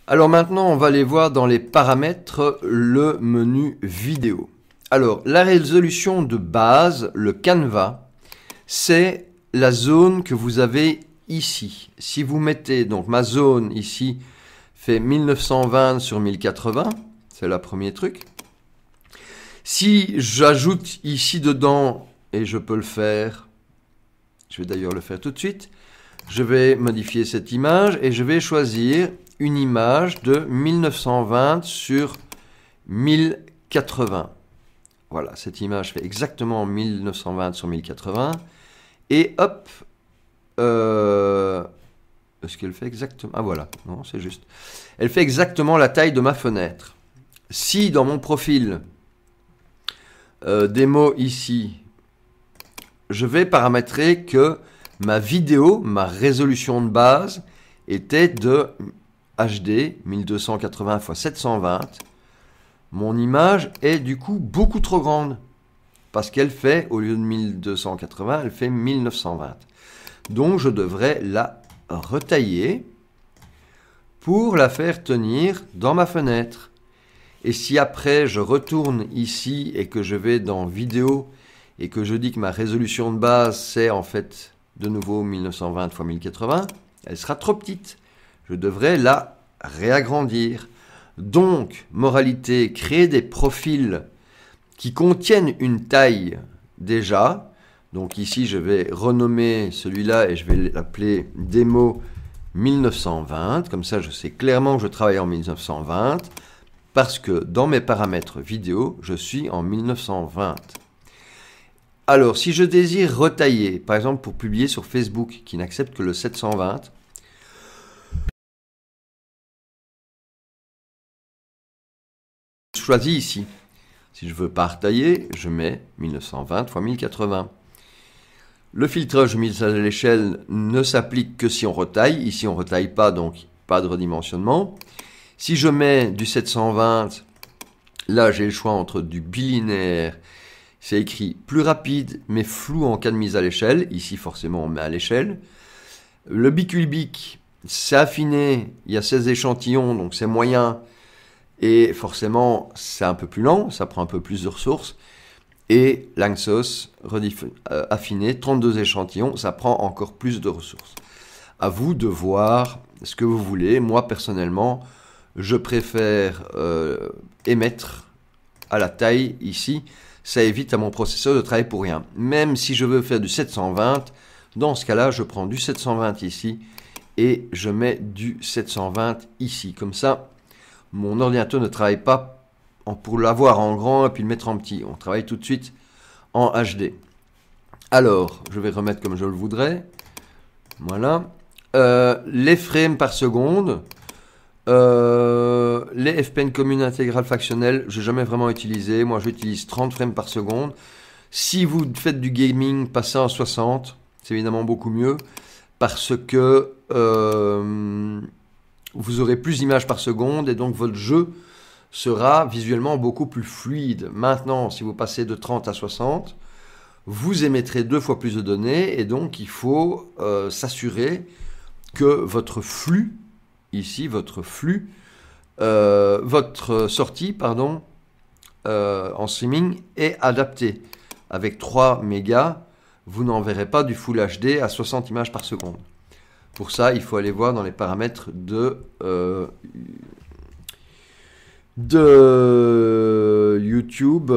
Alors maintenant, on va aller voir dans les paramètres le menu vidéo. Alors, la résolution de base, le canevas, c'est la zone que vous avez ici. Si vous mettez, donc ma zone ici fait 1920 sur 1080, c'est le premier truc. Si j'ajoute ici dedans, et je peux le faire, je vais d'ailleurs le faire tout de suite, je vais modifier cette image et je vais choisir une image de 1920 sur 1080. Voilà, cette image fait exactement 1920 sur 1080. Et hop, est-ce qu'elle fait exactement... Ah voilà, non, c'est juste. Elle fait exactement la taille de ma fenêtre. Si dans mon profil démo ici, je vais paramétrer que ma vidéo, ma résolution de base, était de HD 1280 x 720. Mon image est du coup beaucoup trop grande. Parce qu'elle fait, au lieu de 1280, elle fait 1920. Donc je devrais la retailler pour la faire tenir dans ma fenêtre. Et si après je retourne ici et que je vais dans vidéo et que je dis que ma résolution de base c'est en fait de nouveau 1920 x 1080, elle sera trop petite. Je devrais la réagrandir. Donc, moralité, créer des profils qui contiennent une taille déjà. Donc ici, je vais renommer celui-là et je vais l'appeler démo 1920. Comme ça, je sais clairement que je travaille en 1920 parce que dans mes paramètres vidéo, je suis en 1920. Alors, si je désire retailler, par exemple pour publier sur Facebook, qui n'accepte que le 720, je choisis ici. Si je veux pas retailler, je mets 1920 x 1080. Le filtrage mise à l'échelle ne s'applique que si on retaille. Ici, on ne retaille pas, donc pas de redimensionnement. Si je mets du 720, là, j'ai le choix entre du bilinéaire. C'est écrit plus rapide, mais flou en cas de mise à l'échelle. Ici, forcément, on met à l'échelle. Le bicubique, c'est affiné. Il y a 16 échantillons, donc c'est moyen. Et forcément, c'est un peu plus lent. Ça prend un peu plus de ressources. Et l'Anxos affiné, 32 échantillons, ça prend encore plus de ressources. À vous de voir ce que vous voulez. Moi, personnellement, je préfère émettre à la taille ici. Ça évite à mon processeur de travailler pour rien. Même si je veux faire du 720, dans ce cas-là, je prends du 720 ici et je mets du 720 ici. Comme ça, mon ordinateur ne travaille pas pour l'avoir en grand et puis le mettre en petit. On travaille tout de suite en HD. Alors, je vais remettre comme je le voudrais. Voilà. Les frames par seconde. Les FPN communes intégrales fractionnelles, je n'ai jamais vraiment utilisé. Moi, j'utilise 30 frames par seconde. Si vous faites du gaming, passez en 60. C'est évidemment beaucoup mieux. Parce que vous aurez plus d'images par seconde et donc votre jeu sera visuellement beaucoup plus fluide. Maintenant, si vous passez de 30 à 60, vous émettrez 2 fois plus de données et donc il faut s'assurer que votre flux, ici, votre sortie, en streaming est adaptée. Avec 3 mégas, vous n'enverrez pas du Full HD à 60 images par seconde. Pour ça, il faut aller voir dans les paramètres de YouTube.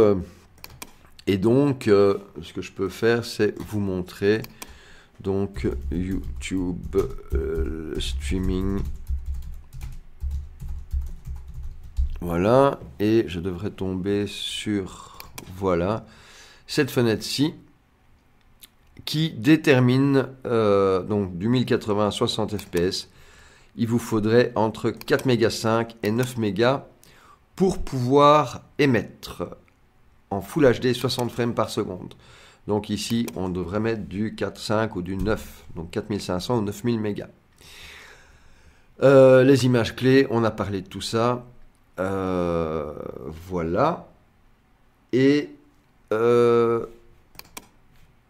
Et donc, ce que je peux faire, c'est vous montrer donc YouTube streaming. Voilà, et je devrais tomber sur, voilà, cette fenêtre-ci qui détermine donc du 1080 à 60 fps. Il vous faudrait entre 4,5 mégas et 9 mégas pour pouvoir émettre en Full HD 60 frames par seconde. Donc ici, on devrait mettre du 4.5 ou du 9, donc 4500 ou 9000 mégas. Les images clés, on a parlé de tout ça. Voilà. Et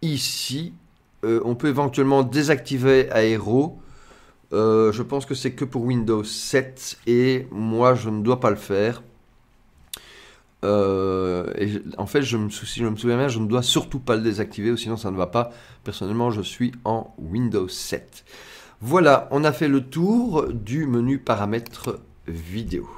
ici, on peut éventuellement désactiver Aero Je pense que c'est que pour Windows 7 et moi je ne dois pas le faire. En fait, si je me souviens bien, je ne dois surtout pas le désactiver ou sinon ça ne va pas. Personnellement, je suis en Windows 7. Voilà, on a fait le tour du menu paramètres vidéo.